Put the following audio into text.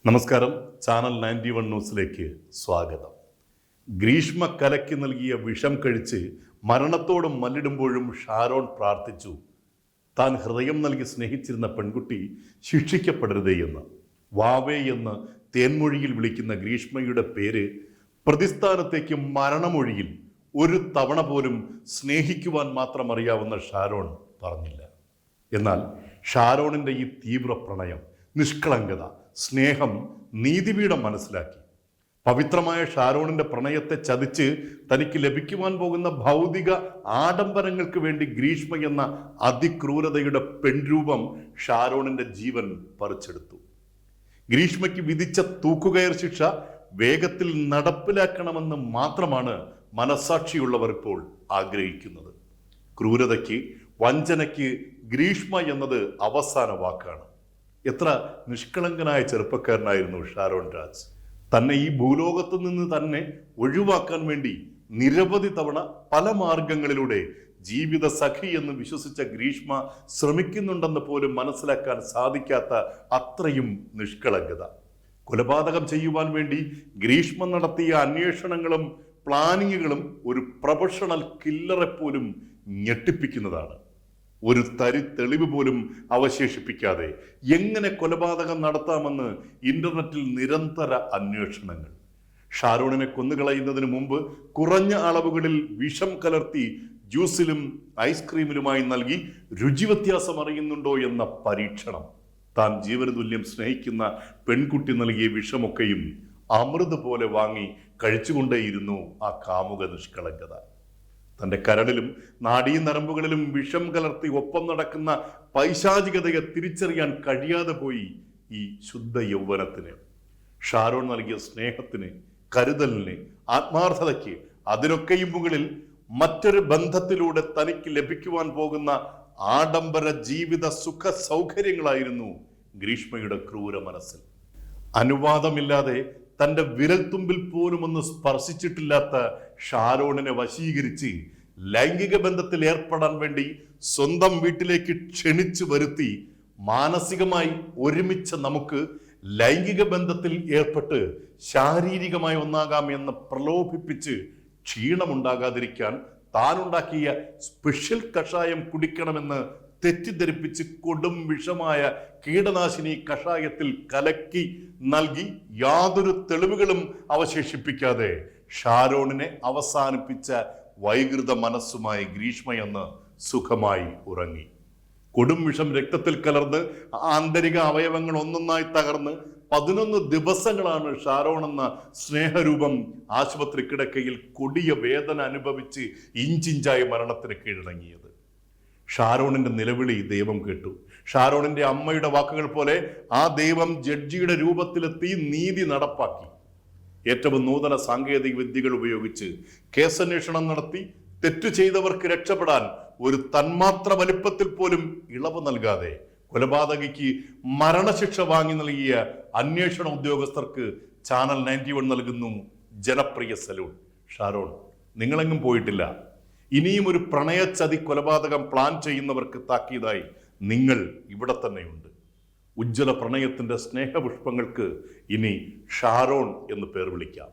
നമസ്കാരം. ചാനൽ 91 ന്യൂസിലേക്ക് സ്വാഗതം. ഗ്രീഷ്മ കലക്കി നൽകിയ വിഷം കഴിച്ച് മരണത്തോട് മല്ലിടുമ്പോഴും ഷാരോൺ പ്രാർത്ഥിച്ചു, താൻ ഹൃദയം നൽകി സ്നേഹിച്ചിരുന്ന പെൺകുട്ടി ശിക്ഷിക്കപ്പെടരുതേ എന്ന്. വാവേ എന്ന് തേൻമൊഴിയിൽ വിളിക്കുന്ന ഗ്രീഷ്മയുടെ പേര് പ്രതിസ്ഥാനത്തേക്ക് മരണമൊഴിയിൽ ഒരു തവണ പോലും സ്നേഹിക്കുവാൻ മാത്രം അറിയാവുന്ന ഷാരോൺ പറഞ്ഞില്ല. എന്നാൽ ഷാരോണിൻ്റെ ഈ തീവ്ര പ്രണയം, നിഷ്കളങ്കത, സ്നേഹം നീതിപീഠം മനസ്സിലാക്കി. പവിത്രമായ ഷാരോണിന്റെ പ്രണയത്തെ ചതിച്ച് തനിക്ക് ലഭിക്കുവാൻ പോകുന്ന ഭൗതിക ആഡംബരങ്ങൾക്ക് വേണ്ടി ഗ്രീഷ്മ എന്ന അതിക്രൂരതയുടെ പെൺരൂപം ഷാരോണിന്റെ ജീവൻ പറിച്ചെടുത്തു. ഗ്രീഷ്മയ്ക്ക് വിധിച്ച തൂക്കുകയർ ശിക്ഷ വേഗത്തിൽ നടപ്പിലാക്കണമെന്ന് മാത്രമാണ് മനസാക്ഷിയുള്ളവർ ഇപ്പോൾ ആഗ്രഹിക്കുന്നത്. ക്രൂരതയ്ക്ക്, വഞ്ചനയ്ക്ക് ഗ്രീഷ്മ എന്നത് അവസാന വാക്കാണ്. എത്ര നിഷ്കളങ്കനായ ചെറുപ്പക്കാരനായിരുന്നു ഷാരോൺ രാജ്. തന്നെ ഈ ഭൂലോകത്തു നിന്ന് തന്നെ ഒഴിവാക്കാൻ വേണ്ടി നിരവധി തവണ പല മാർഗങ്ങളിലൂടെ ജീവിത സഖി എന്ന് വിശ്വസിച്ച ഗ്രീഷ്മ ശ്രമിക്കുന്നുണ്ടെന്ന് പോലും മനസ്സിലാക്കാൻ സാധിക്കാത്ത അത്രയും നിഷ്കളങ്കത. കൊലപാതകം ചെയ്യുവാൻ വേണ്ടി ഗ്രീഷ്മ നടത്തിയ അന്വേഷണങ്ങളും പ്ലാനിങ്ങുകളും ഒരു പ്രൊഫഷണൽ കില്ലറെ പോലും ഞെട്ടിപ്പിക്കുന്നതാണ്. ഒരു തരി തെളിവ് പോലും അവശേഷിപ്പിക്കാതെ എങ്ങനെ കൊലപാതകം നടത്താമെന്ന് ഇന്റർനെറ്റിൽ നിരന്തര അന്വേഷണങ്ങൾ. ഷാരോണിനെ കൊന്നുകളയുന്നതിന് മുമ്പ് കുറഞ്ഞ അളവുകളിൽ വിഷം കലർത്തി ജ്യൂസിലും ഐസ്ക്രീമിലുമായി നൽകി രുചി വ്യത്യാസം അറിയുന്നുണ്ടോ എന്ന പരീക്ഷണം. താൻ ജീവനതുല്യം സ്നേഹിക്കുന്ന പെൺകുട്ടി നൽകിയ വിഷമൊക്കെയും അമൃത് പോലെ വാങ്ങി കഴിച്ചുകൊണ്ടേയിരുന്നു ആ കാമുക നിഷ്കളങ്കത. തൻ്റെ കരളിലും നാഡീനരമ്പുകളിലും വിഷം കലർത്തി ഒപ്പം നടക്കുന്ന പൈശാചികതയെ തിരിച്ചറിയാൻ കഴിയാതെ പോയി ഈ ശുദ്ധ യൗവനത്തിന്. ഷാരോൺ നൽകിയ സ്നേഹത്തിന്, കരുതലിന്, ആത്മാർത്ഥതയ്ക്ക്, അതിനൊക്കെയും മുകളിൽ മറ്റൊരു ബന്ധത്തിലൂടെ തനിക്ക് ലഭിക്കുവാൻ പോകുന്ന ആഡംബര ജീവിത സുഖ സൗകര്യങ്ങളായിരുന്നു ഗ്രീഷ്മയുടെ ക്രൂര മനസ്സിൽ. അനുവാദമില്ലാതെ തൻ്റെ വിരൽത്തുമ്പിൽ പോലും ഒന്ന് സ്പർശിച്ചിട്ടില്ലാത്ത ഷാരോണിനെ വശീകരിച്ച് ലൈംഗിക ബന്ധത്തിൽ ഏർപ്പെടാൻ വേണ്ടി സ്വന്തം വീട്ടിലേക്ക് ക്ഷണിച്ചു വരുത്തി മാനസികമായി ഒരുമിച്ച നമുക്ക് ലൈംഗിക ബന്ധത്തിൽ ഏർപ്പെട്ട് ശാരീരികമായി ഒന്നാകാം എന്ന് പ്രലോഭിപ്പിച്ച് ക്ഷീണമുണ്ടാകാതിരിക്കാൻ താനുണ്ടാക്കിയ സ്പെഷ്യൽ കഷായം കുടിക്കണമെന്ന് തെറ്റിദ്ധരിപ്പിച്ച് കൊടും വിഷമായ കീടനാശിനി കഷായത്തിൽ കലക്കി നൽകി യാതൊരു തെളിവുകളും അവശേഷിപ്പിക്കാതെ ഷാരോണിനെ അവസാനിപ്പിച്ച വൈകൃത മനസ്സുമായി ഗ്രീഷ്മയെന്ന് സുഖമായി ഉറങ്ങി. കൊടും വിഷം രക്തത്തിൽ കലർന്ന് ആന്തരിക അവയവങ്ങൾ ഒന്നൊന്നായി തകർന്ന് 11 ദിവസങ്ങളാണ് ഷാരോൺ എന്ന സ്നേഹരൂപം ആശുപത്രി കിടക്കയിൽ കൊടിയ വേദന അനുഭവിച്ച് ഇഞ്ചിഞ്ചായി മരണത്തിന് കീഴടങ്ങിയത്. ഷാരോണിന്റെ നിലവിളി ദൈവം കേട്ടു. ഷാരോണിന്റെ അമ്മയുടെ വാക്കുകൾ പോലെ ആ ദൈവം ജഡ്ജിയുടെ രൂപത്തിലെത്തി നീതി നടപ്പാക്കി. ഏറ്റവും നൂതന സാങ്കേതിക വിദ്യകൾ ഉപയോഗിച്ച് കേസന്വേഷണം നടത്തി തെറ്റു ചെയ്തവർക്ക് രക്ഷപ്പെടാൻ ഒരു തന്മാത്ര വലിപ്പത്തിൽ പോലും ഇളവ് നൽകാതെ കൊലപാതകിക്ക് മരണശിക്ഷ വാങ്ങി നൽകിയ അന്വേഷണ ഉദ്യോഗസ്ഥർക്ക് ചാനൽ 91 നൽകുന്നു ജനപ്രിയ സല്യൂട്ട്. ഷാരോൺ, നിങ്ങളെങ്ങും പോയിട്ടില്ല. ഇനിയും ഒരു പ്രണയച്ചതി കൊലപാതകം പ്ലാൻ ചെയ്യുന്നവർക്ക് താക്കീതായി നിങ്ങൾ ഇവിടെ തന്നെയുണ്ട്. ഉജ്ജ്വല പ്രണയത്തിന്റെ സ്നേഹപുഷ്പങ്ങൾക്ക് ഇനി ഷാരോൺ എന്ന് പേർ വിളിക്കാം.